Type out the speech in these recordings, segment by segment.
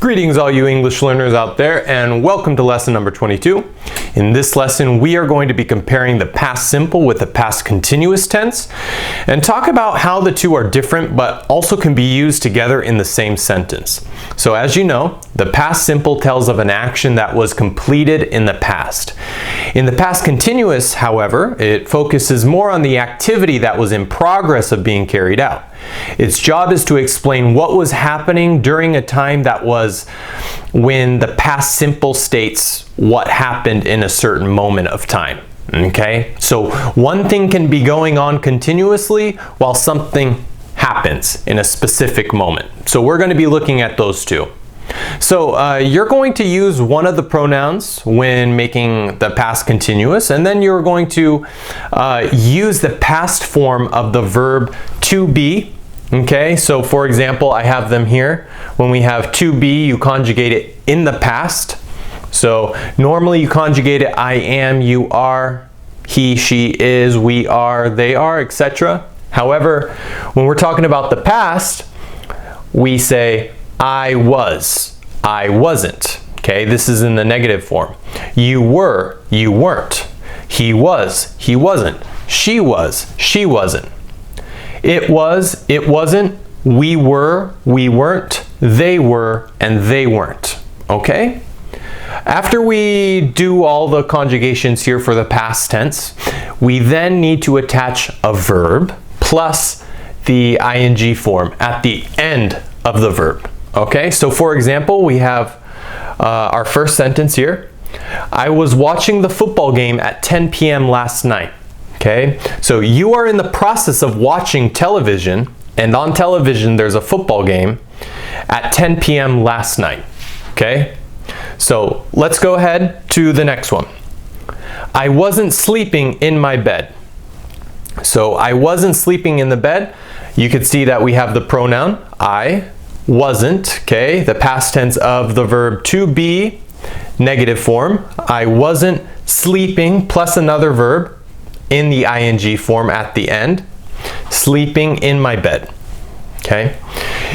Greetings all you English learners out there, and welcome to lesson number 22. In this lesson we are going to be comparing the past simple with the past continuous tense and talk about how the two are different but also can be used together in the same sentence. So as you know, the past simple tells of an action that was completed in the past. In the past continuous, however, it focuses more on the activity that was in progress of being carried out. Its job is to explain what was happening during a time that was when the past simple states what happened in a certain moment of time. Okay? So one thing can be going on continuously while something happens in a specific moment. So we're going to be looking at those two. So you're going to use one of the pronouns when making the past continuous, and then you're going to use the past form of the verb to be. Okay, so for example, I have them here. When we have to be, you conjugate it in the past. So normally you conjugate it I am, you are, he, she is, we are, they are, etc. However, when we're talking about the past, we say I was, I wasn't. Okay, this is in the negative form. You were, you weren't. He was, he wasn't. She was, she wasn't. It was, it wasn't. We were, we weren't. They were, and they weren't. Okay? After we do all the conjugations here for the past tense, we then need to attach a verb plus the ing form at the end of the verb. Okay, so for example, we have our first sentence here. I was watching the football game at 10 p.m. last night. Okay, so you are in the process of watching television, and on television there's a football game at 10 p.m. last night. Okay, so let's go ahead to the next one. I wasn't sleeping in my bed. So I wasn't sleeping in the bed. You could see that we have the pronoun I wasn't, okay, the past tense of the verb to be, negative form. I wasn't sleeping plus another verb in the ing form at the end, sleeping in my bed. Okay,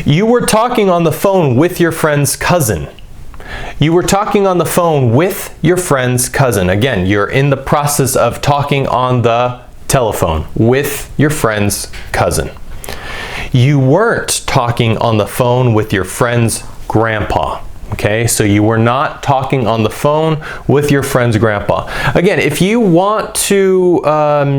you were talking on the phone with your friend's cousin. You were talking on the phone with your friend's cousin. Again, you're in the process of talking on the telephone with your friend's cousin. You weren't talking on the phone with your friend's grandpa. Okay, so you were not talking on the phone with your friend's grandpa. Again, if you want to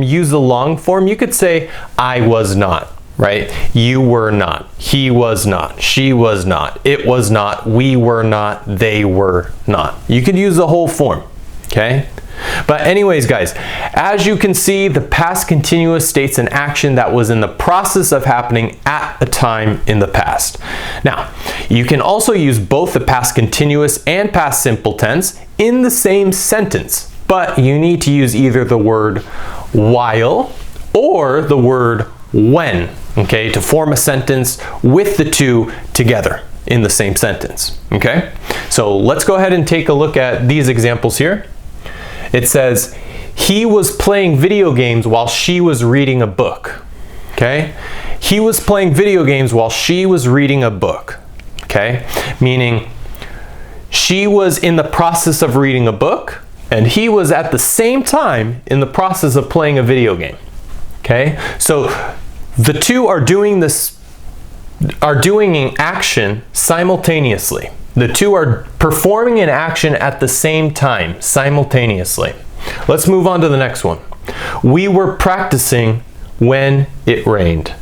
use the long form, you could say I was not, right? You were not, he was not, she was not, it was not, we were not, they were not. You could use the whole form, okay? But anyways, guys, as you can see, the past continuous states an action that was in the process of happening at a time in the past. Now, you can also use both the past continuous and past simple tense in the same sentence, but you need to use either the word while or the word when, okay, to form a sentence with the two together in the same sentence, okay? So let's go ahead and take a look at these examples here. It says, he was playing video games while she was reading a book. Okay? He was playing video games while she was reading a book. Okay? Meaning, she was in the process of reading a book, and he was at the same time in the process of playing a video game. Okay? So, the two are doing an action simultaneously. The two are performing an action at the same time, simultaneously. Let's move on to the next one. We were practicing when it rained.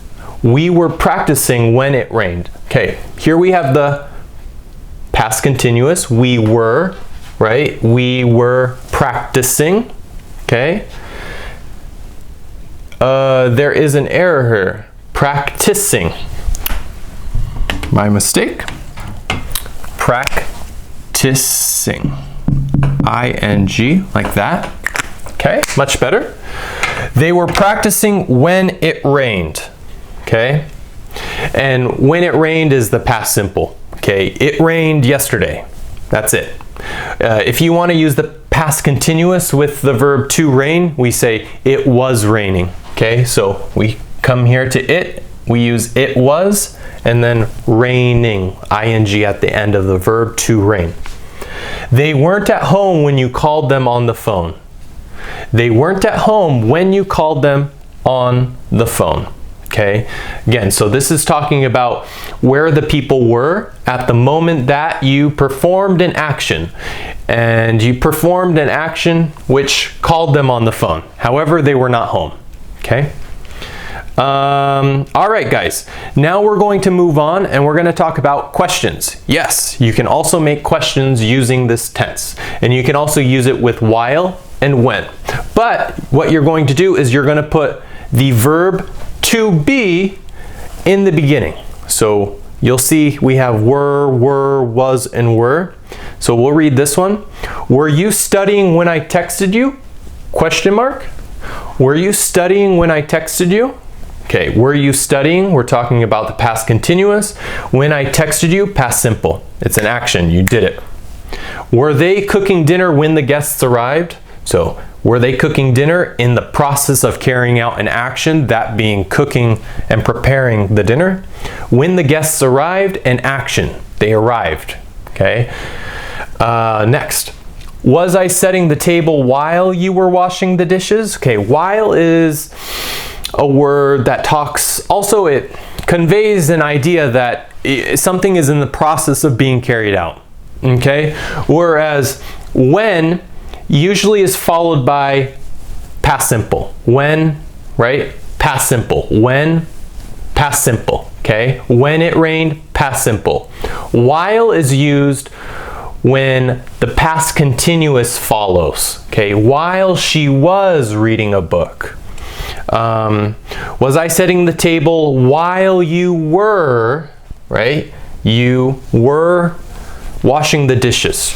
We were practicing when it rained. Okay, here we have the past continuous. We were, right? We were practicing. Okay. There is an error here. Practicing. My mistake. Practicing, ing, like that. Okay, much better. They were practicing when it rained. Okay, and when it rained is the past simple. Okay, it rained yesterday. That's it. If you want to use the past continuous with the verb to rain, we say it was raining. Okay, so we come here to it, we use it was, and then raining, ing at the end of the verb to rain. They weren't at home when you called them on the phone. They weren't at home when you called them on the phone. Okay, again, so this is talking about where the people were at the moment that you performed an action. And you performed an action which called them on the phone. However, they were not home. Okay. All right, guys. Now we're going to move on and we're going to talk about questions. Yes, you can also make questions using this tense. And you can also use it with while and when. But what you're going to do is you're going to put the verb to be in the beginning. So you'll see we have were, was, and were. So we'll read this one. Were you studying when I texted you? Question mark. Were you studying when I texted you? Okay, were you studying? We're talking about the past continuous. When I texted you, past simple. It's an action, you did it. Were they cooking dinner when the guests arrived? So, were they cooking dinner in the process of carrying out an action, that being cooking and preparing the dinner? When the guests arrived, an action. They arrived. Okay. Next. Was I setting the table while you were washing the dishes? Okay, while is a word that talks, also it conveys an idea that something is in the process of being carried out. Okay. Whereas when usually is followed by past simple. When, right? Past simple. When, past simple. Okay? When it rained, past simple. While is used when the past continuous follows. Okay? While she was reading a book. Was I setting the table while you were, right? You were washing the dishes.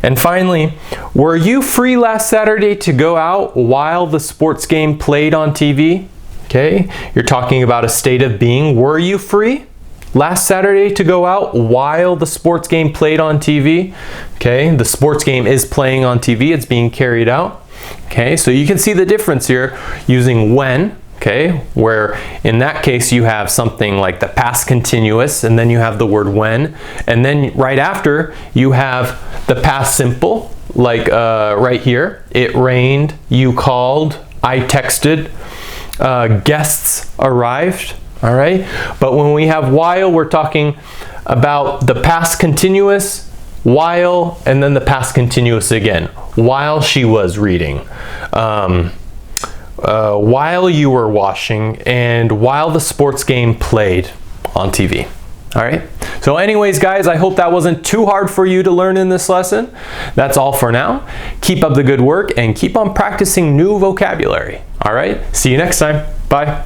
And finally, were you free last Saturday to go out while the sports game played on TV? Okay, you're talking about a state of being. Were you free last Saturday to go out while the sports game played on TV? Okay, the sports game is playing on TV. It's being carried out. Okay, so you can see the difference here using when. Okay, where in that case you have something like the past continuous and then you have the word when, and then right after you have the past simple, like right here, it rained, you called, I texted, guests arrived. All right, but when we have while, we're talking about the past continuous, while, and then the past continuous again, while she was reading. While you were washing, and while the sports game played on TV. All right. So anyways, guys, I hope that wasn't too hard for you to learn in this lesson. That's all for now. Keep up the good work and keep on practicing new vocabulary. All right. See you next time. Bye.